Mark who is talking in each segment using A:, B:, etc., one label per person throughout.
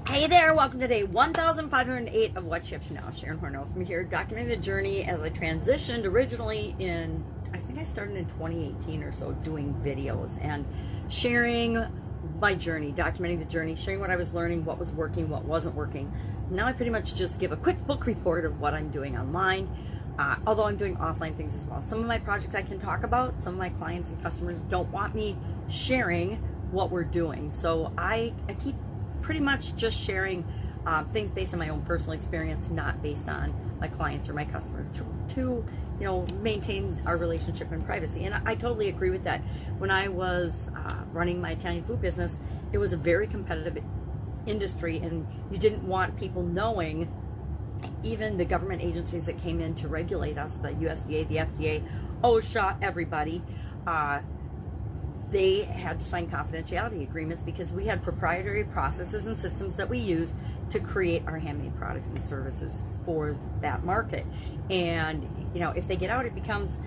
A: Hey there, welcome to day 1508 of What Shifts Now. Sharon Horne-Ellstrom here, documenting the journey as I transitioned originally I think I started in 2018 or so, doing videos and sharing my journey, documenting the journey, sharing what I was learning, what was working, what wasn't working. Now I pretty much just give a quick book report of what I'm doing online, although I'm doing offline things as well. Some of my projects I can talk about, some of my clients and customers don't want me sharing what we're doing. So I keep pretty much just sharing things based on my own personal experience, not based on my clients or my customers, to maintain our relationship and privacy. And I totally agree with that. When I was running my Italian food business, it was a very competitive industry, and you didn't want people knowing. Even the government agencies that came in to regulate us, the USDA, the FDA, OSHA, everybody, they had to sign confidentiality agreements because we had proprietary processes and systems that we use to create our handmade products and services for that market. And if they get out, it becomes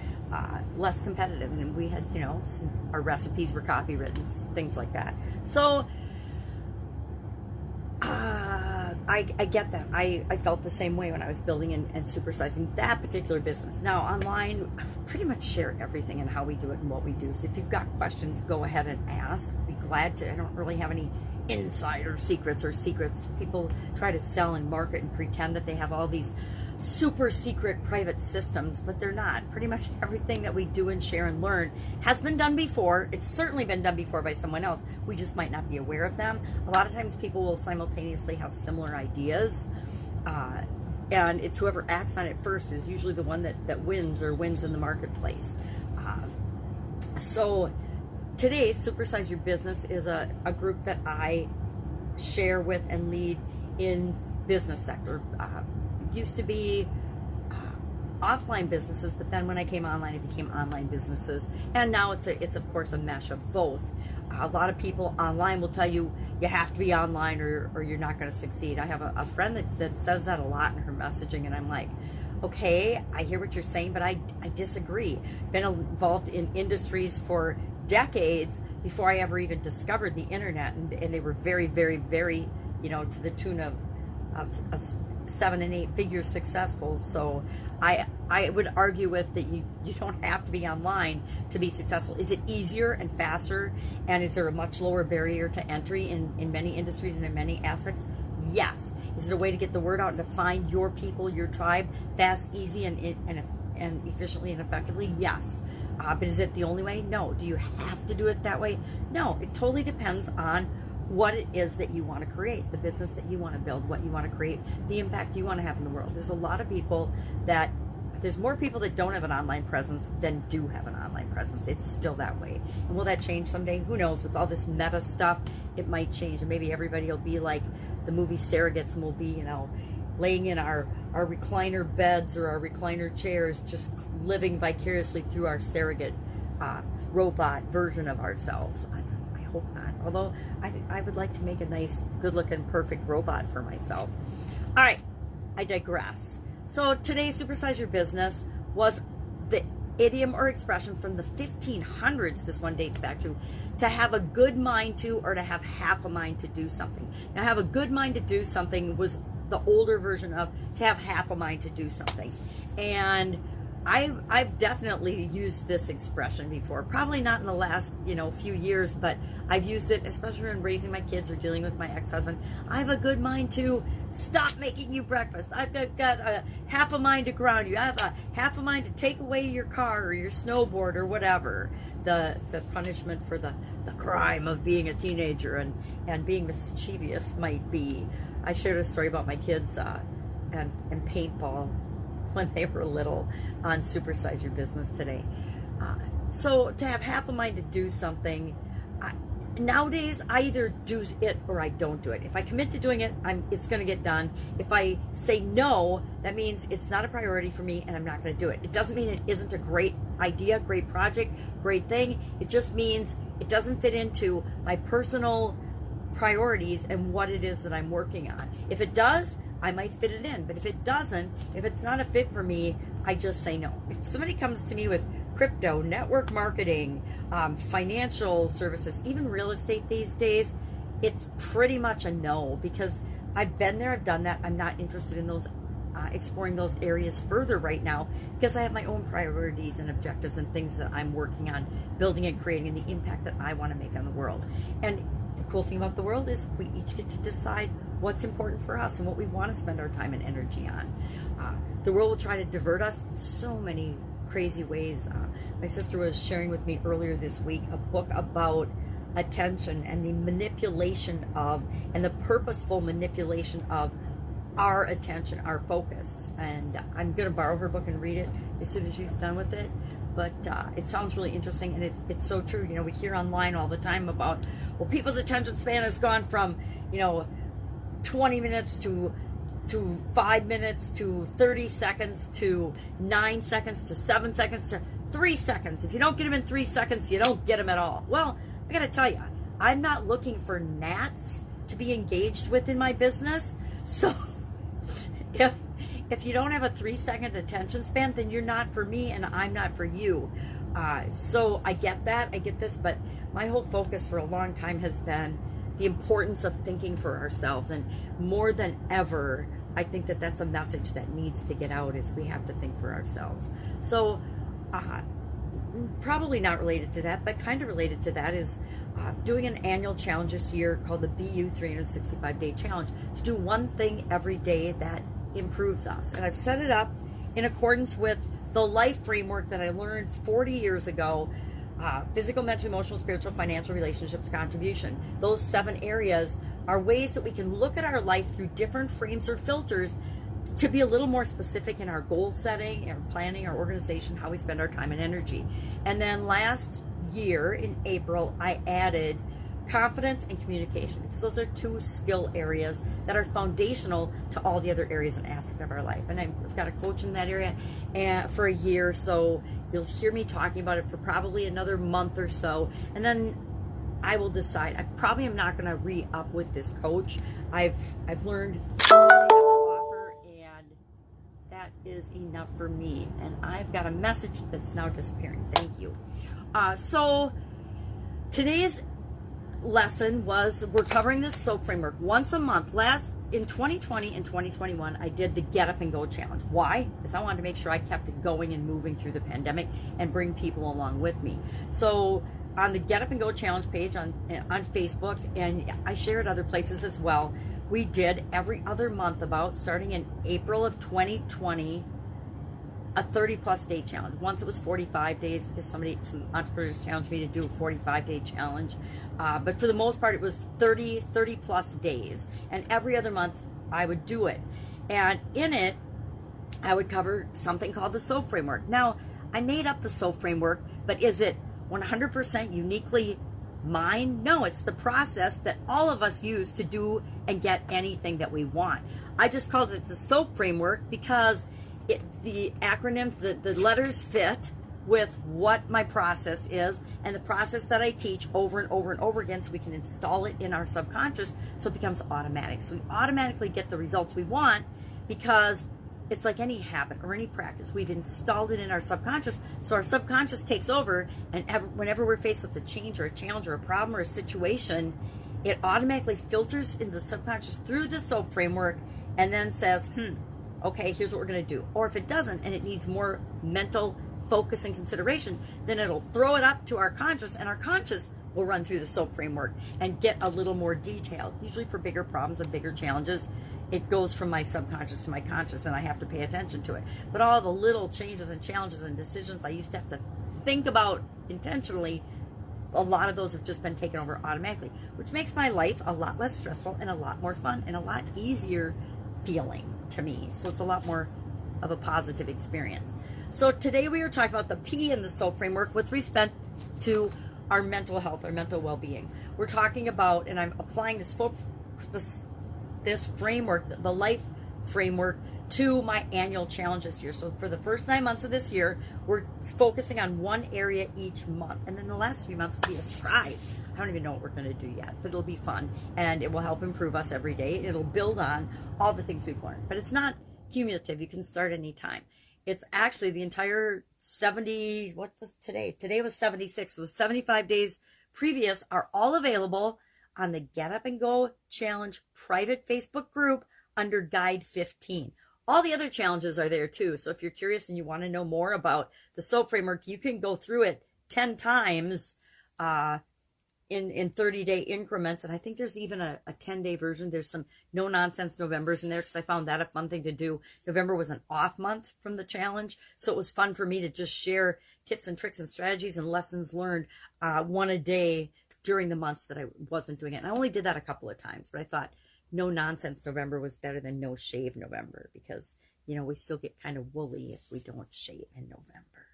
A: less competitive. And we had our recipes were copywritten, things like that. So I get that. I felt the same way when I was building and supersizing that particular business. Now online, I pretty much share everything and how we do it and what we do. So if you've got questions, go ahead and ask. Be glad to. I don't really have any insider secrets or secrets. People try to sell and market and pretend that they have all these super secret private systems, but they're not. Pretty much everything that we do and share and learn has been done before. It's certainly been done before by someone else. We just might not be aware of them. A lot of times people will simultaneously have similar ideas, and it's whoever acts on it first is usually the one that wins in the marketplace. So today, Supersize Your Business is a group that I share with and lead in business sector. Used to be offline businesses, but then when I came online, it became online businesses, and now it's of course a mesh of both. A lot of people online will tell you you have to be online or you're not going to succeed. I have a friend that says that a lot in her messaging, and I'm like, okay, I hear what you're saying, but I disagree. Been involved in industries for decades before I ever even discovered the internet, and they were very, very, very, to the tune of 7 and 8 figures successful. So I would argue with that you don't have to be online to be successful. Is it easier and faster, and is there a much lower barrier to entry in many industries and in many aspects? Yes. Is it a way to get the word out and to find your people, your tribe, fast, easy, and efficiently and effectively? Yes. But is it the only way? No. Do you have to do it that way? No. It totally depends on what it is that you want to create, the business that you want to build, what you want to create, the impact you want to have in the world. There's more people that don't have an online presence than do have an online presence. It's still that way. And will that change someday? Who knows? With all this meta stuff, it might change. And maybe everybody will be like the movie surrogates, and we'll be, laying in our recliner beds or our recliner chairs, just living vicariously through our surrogate robot version of ourselves. I hope not. Although I would like to make a nice, good-looking, perfect robot for myself. All right, I digress. So today's Supersize Your Business was the idiom or expression from the 1500s. This one dates back to have a good mind to, or to have half a mind to do something. Now, have a good mind to do something was the older version of to have half a mind to do something. And I've definitely used this expression before. Probably not in the last, few years, but I've used it, especially when raising my kids or dealing with my ex-husband. I have a good mind to stop making you breakfast. I've got a half a mind to ground you. I have a half a mind to take away your car or your snowboard or whatever. The punishment for the crime of being a teenager and being mischievous might be. I shared a story about my kids and paintball when they were little on Supersize Your Business today. So to have half a mind to do something, nowadays I either do it or I don't do it. If I commit to doing it, it's going to get done. If I say no, that means it's not a priority for me and I'm not going to do it. It doesn't mean it isn't a great idea, great project, great thing. It just means it doesn't fit into my personal priorities and what it is that I'm working on. If it does, I might fit it in, but if it doesn't, if it's not a fit for me, I just say no. If somebody comes to me with crypto, network marketing, financial services, even real estate these days, it's pretty much a no, because I've been there, I've done that. I'm not interested in those exploring those areas further right now, because I have my own priorities and objectives and things that I'm working on building and creating, and the impact that I want to make on the world. And the cool thing about the world is we each get to decide what's important for us and what we want to spend our time and energy on. The world will try to divert us in so many crazy ways. My sister was sharing with me earlier this week a book about attention and the manipulation of, and the purposeful manipulation of our attention, our focus. And I'm going to borrow her book and read it as soon as she's done with it. But it sounds really interesting, and it's so true. We hear online all the time about, well, people's attention span has gone from 20 minutes to 5 minutes to 30 seconds to 9 seconds to 7 seconds to 3 seconds. If you don't get them in 3 seconds, you don't get them at all. Well, I got to tell you, I'm not looking for gnats to be engaged with in my business. So if you don't have a 3-second attention span, then you're not for me and I'm not for you. So I get that, I get this, but my whole focus for a long time has been the importance of thinking for ourselves. And more than ever, I think that that's a message that needs to get out, is we have to think for ourselves. So probably not related to that, but kind of related to that is doing an annual challenge this year called the BU 365-Day Challenge, to do one thing every day that improves us. And I've set it up in accordance with the life framework that I learned 40 years ago: physical, mental, emotional, spiritual, financial, relationships, contribution. Those 7 areas are ways that we can look at our life through different frames or filters to be a little more specific in our goal setting, our planning, our organization, how we spend our time and energy. And then last year in April, I added confidence and communication, because those are 2 skill areas that are foundational to all the other areas and aspects of our life. And I've got a coach in that area for a year, so you'll hear me talking about it for probably another month or so, and then I will decide. I probably am not going to re-up with this coach. I've learned what I have to offer, and that is enough for me. And I've got a message that's now disappearing. Thank you. So today's lesson was, we're covering this SOAP framework once a month. In 2020 and 2021, I did the Get Up and Go challenge. Why? Because I wanted to make sure I kept it going and moving through the pandemic and bring people along with me. So on the Get Up and Go challenge page on Facebook, and I share it other places as well, we did every other month, about starting in April of 2020, a 30+ day challenge. Once it was 45 days, because some entrepreneurs challenged me to do a 45-day challenge. But for the most part, it was 30+ days. And every other month, I would do it. And in it, I would cover something called the SOAP framework. Now, I made up the SOAP framework, but is it 100% uniquely mine? No, it's the process that all of us use to do and get anything that we want. I just called it the SOAP framework because the acronyms, the letters fit with what my process is, and the process that I teach over and over and over again, so we can install it in our subconscious so it becomes automatic. So we automatically get the results we want, because it's like any habit or any practice. We've installed it in our subconscious, so our subconscious takes over, and whenever we're faced with a change or a challenge or a problem or a situation, it automatically filters into the subconscious through the SOAP framework and then says, okay, here's what we're going to do. Or if it doesn't, and it needs more mental focus and consideration, then it'll throw it up to our conscious, and our conscious will run through the SOAP framework and get a little more detailed. Usually for bigger problems and bigger challenges, it goes from my subconscious to my conscious, and I have to pay attention to it. But all the little changes and challenges and decisions I used to have to think about intentionally, a lot of those have just been taken over automatically, which makes my life a lot less stressful and a lot more fun and a lot easier feeling to me. So it's a lot more of a positive experience. So today we are talking about the P in the SOAP framework with respect to our mental health, our mental well-being. We're talking about, and I'm applying this framework, the life framework, to my annual challenge this year. So for the first 9 months of this year, we're focusing on one area each month. And then the last 3 months will be a surprise. I don't even know what we're going to do yet, but it'll be fun. And it will help improve us every day. It'll build on all the things we've learned. But it's not cumulative. You can start anytime. It's actually the entire 70, what was today? Today was 76. So the 75 days previous are all available on the Get Up and Go Challenge private Facebook group under Guide 15. All the other challenges are there too. So if you're curious and you want to know more about the SOAP framework, you can go through it 10 times in 30-day increments. And I think there's even a 10-day version. There's some no nonsense Novembers in there because I found that a fun thing to do. November was an off month from the challenge. So it was fun for me to just share tips and tricks and strategies and lessons learned one a day during the months that I wasn't doing it. And I only did that a couple of times, but I thought no nonsense November was better than no shave November because, you know, we still get kind of woolly if we don't shave in November.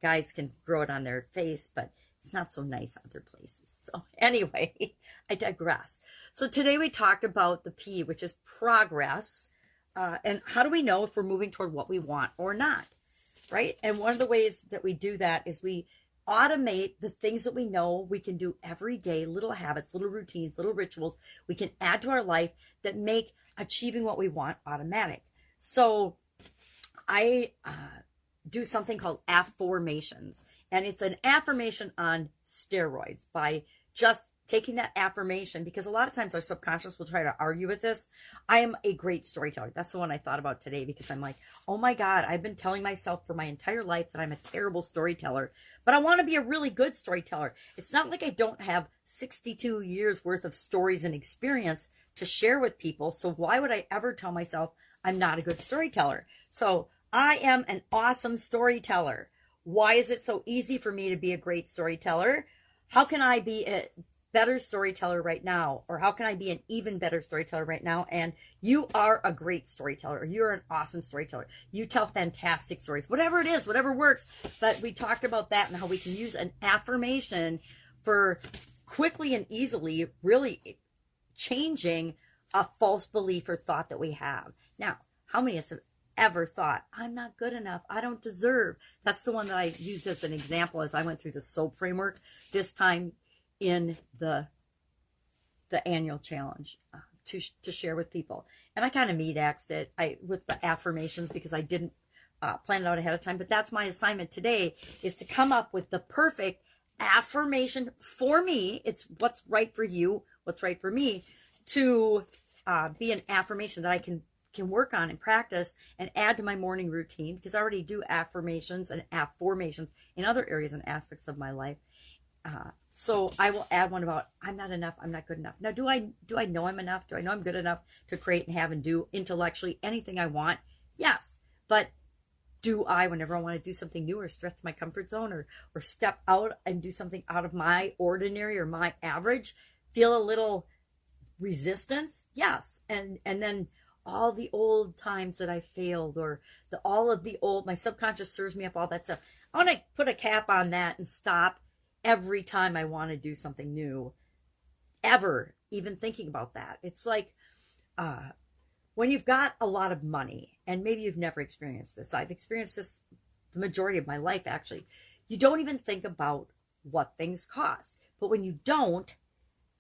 A: Guys can grow it on their face, but it's not so nice other places. So anyway, I digress. So today we talked about the P, which is progress. And how do we know if we're moving toward what we want or not, right? And one of the ways that we do that is we automate the things that we know we can do every day, little habits, little routines, little rituals we can add to our life that make achieving what we want automatic. So I do something called affirmations, and it's an affirmation on steroids by just taking that affirmation, because a lot of times our subconscious will try to argue with this. I am a great storyteller. That's the one I thought about today, because I'm like, oh my God, I've been telling myself for my entire life that I'm a terrible storyteller, but I want to be a really good storyteller. It's not like I don't have 62 years worth of stories and experience to share with people. So why would I ever tell myself I'm not a good storyteller? So I am an awesome storyteller. Why is it so easy for me to be a great storyteller? How can I be a better storyteller right now? Or how can I be an even better storyteller right now? And you are a great storyteller. You're an awesome storyteller. You tell fantastic stories, whatever it is, whatever works. But we talked about that and how we can use an affirmation for quickly and easily really changing a false belief or thought that we have. Now, how many of us have ever thought, I'm not good enough, I don't deserve? That's the one that I used as an example as I went through the SOAP framework, this time in the annual challenge to share with people. And I kind of meat-axed it with the affirmations because I didn't plan it out ahead of time. But that's my assignment today, is to come up with the perfect affirmation for me. It's what's right for you, what's right for me, to be an affirmation that I can work on and practice and add to my morning routine, because I already do affirmations and affirmations in other areas and aspects of my life. So I will add one about, I'm not enough, I'm not good enough. Now, do I know I'm enough? Do I know I'm good enough to create and have and do intellectually anything I want? Yes. But do I, whenever I want to do something new or stretch my comfort zone or step out and do something out of my ordinary or my average, feel a little resistance? Yes. And then all the old times that I failed, or all of the old, my subconscious serves me up all that stuff. I want to put a cap on that and stop every time I want to do something new, ever even thinking about that. It's like when you've got a lot of money, and maybe you've never experienced this. I've experienced this the majority of my life, actually. You don't even think about what things cost. But when you don't,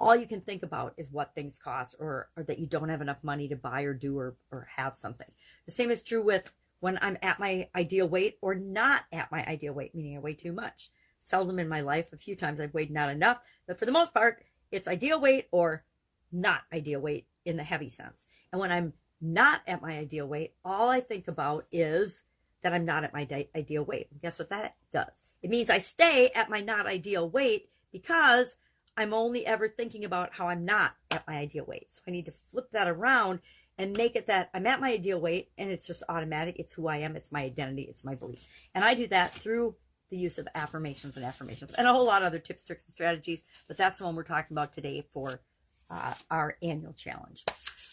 A: all you can think about is what things cost, or that you don't have enough money to buy or do or have something. The same is true with when I'm at my ideal weight or not at my ideal weight, meaning I weigh too much. Seldom in my life, a few times I've weighed not enough, but for the most part, it's ideal weight or not ideal weight in the heavy sense. And when I'm not at my ideal weight, all I think about is that I'm not at my ideal weight. And guess what that does? It means I stay at my not ideal weight because I'm only ever thinking about how I'm not at my ideal weight. So I need to flip that around and make it that I'm at my ideal weight, and it's just automatic. It's who I am. It's my identity. It's my belief. And I do that through the use of affirmations and a whole lot of other tips, tricks, and strategies. But that's the one we're talking about today for our annual challenge.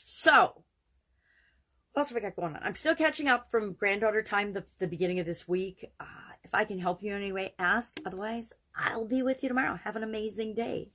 A: So what else have I got going on? I'm still catching up from granddaughter time, the beginning of this week. If I can help you in any way, ask. Otherwise, I'll be with you tomorrow. Have an amazing day.